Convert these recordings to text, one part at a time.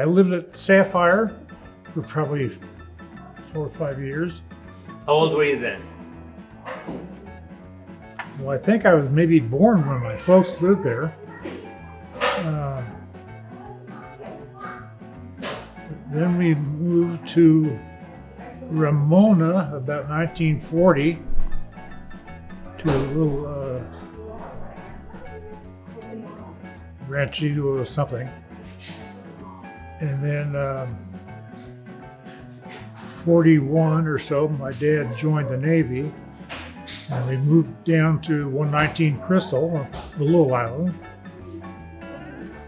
I lived at Sapphire for probably 4 or 5 years. How old were you then? Well, I think I was maybe born when my folks lived there. Then we moved to Ramona about 1940 to a little ranchito or something. And then 41 or so, my dad joined the Navy, and we moved down to 119 Crystal, the little island.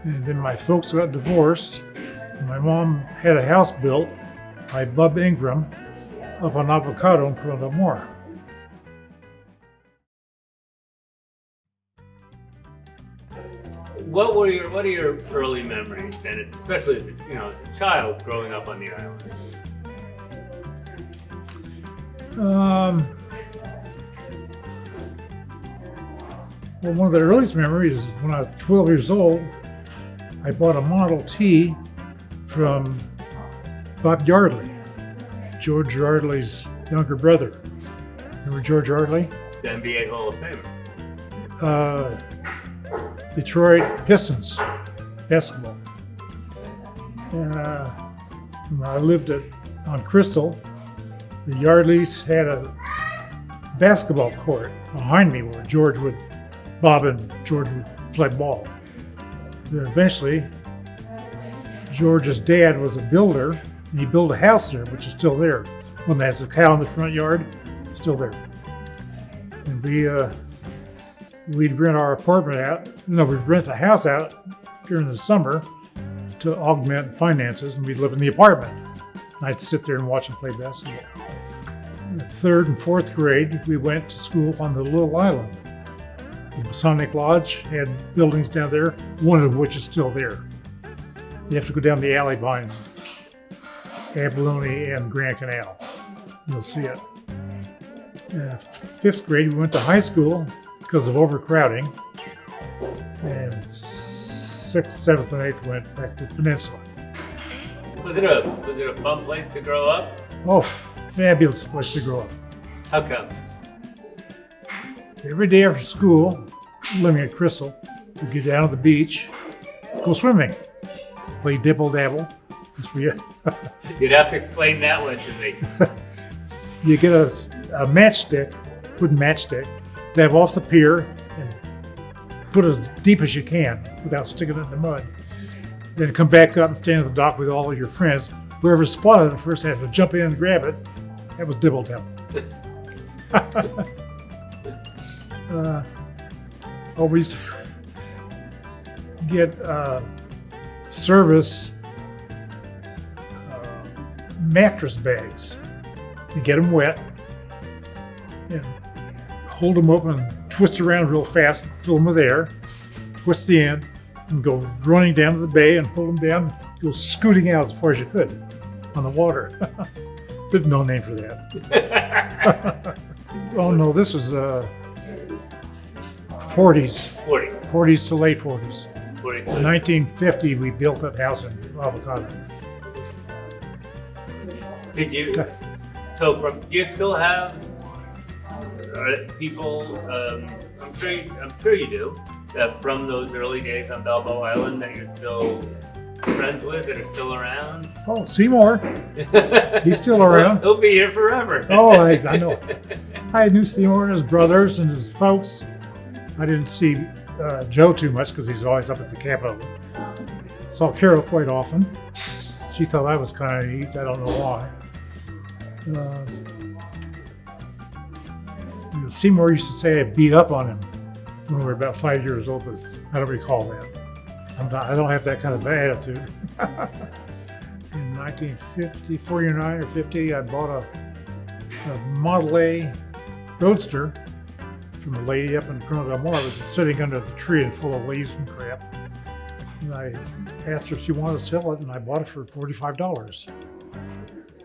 And then my folks got divorced. My mom had a house built by Bub Ingram up on Avocado in Corona del Mar. What are your early memories then, especially as a child growing up on the island? Well, one of the earliest memories is when I was 12 years old, I bought a Model T from Bob Yardley, George Yardley's younger brother. Remember George Yardley? He's the NBA Hall of Famer. Detroit Pistons basketball. And when I lived on Crystal, the Yardleys had a basketball court behind me where Bob and George would play ball. Then eventually, George's dad was a builder, and he built a house there, which is still there. One that has a cow in the front yard, still there. And we'd rent our apartment out. No, we'd rent the house out during the summer to augment finances, and we'd live in the apartment. And I'd sit there and watch them play basketball. In the 3rd and 4th grade, we went to school on the little island. The Masonic Lodge had buildings down there, one of which is still there. You have to go down the alley behind Abalone and Grand Canal. You'll see it. In 5th grade, we went to high school because of overcrowding. And 6th, 7th, and 8th went back to the Peninsula. Was it a fun place to grow up? Oh, fabulous place to grow up. How come? Every day after school, living at Crystal, we'd get down to the beach, go swimming, play dibble-dabble. You'd have to explain that one to me. You get a matchstick, wooden matchstick, dive off the pier and put it as deep as you can without sticking it in the mud. Then come back up and stand at the dock with all of your friends. Whoever spotted it first had to jump in and grab it. That was dibble-dabble. Always get service mattress bags. You get them wet and hold them open and twist around real fast, fill them with air, twist the end, and go running down to the bay and pull them down, go scooting out as far as you could on the water. There's no name for that. Oh no, this was 40s. 40s to late 40s. In 1950, we built that house in Avocado. Did you? Do you still have people? I'm sure you do. From those early days on Balboa Island that you're still friends with, that are still around? Oh, Seymour. He's still around. He'll be here forever. Oh, I know. I knew Seymour and his brothers and his folks. I didn't see Joe too much because he's always up at the Capitol. Saw Carol quite often. She thought I was kind of neat. I don't know why. Seymour used to say I beat up on him when we were about 5 years old, but I don't recall that. I don't have that kind of attitude. In 1950, 49 or 50, I bought a Model A Roadster from a lady up in Corona del Mar. It was sitting under the tree and full of leaves and crap. And I asked her if she wanted to sell it, and I bought it for $45.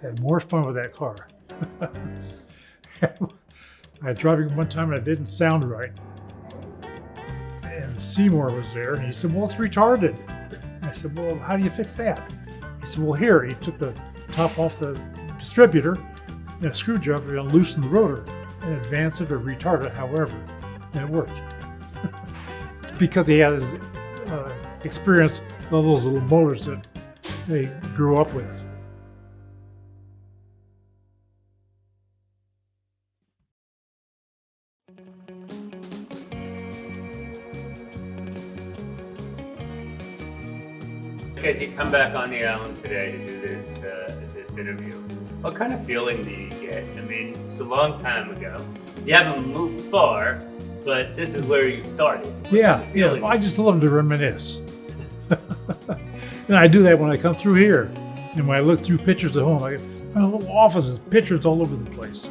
Had more fun with that car. I was driving one time and it didn't sound right. And Seymour was there and he said, well, it's retarded. I said, well, how do you fix that? He said, well, here. He took the top off the distributor and a screwdriver and loosened the rotor and advanced it or retarded it, however, and it worked. It's because he had his experience with all those little motors that they grew up with. As you come back on the island today to do this interview, what kind of feeling do you get? I mean, it's a long time ago. You haven't moved far, but this is where you started. What Yeah, kind of yeah. feeling? I just love to reminisce. And I do that when I come through here. And when I look through pictures at home, I get my little offices, pictures all over the place.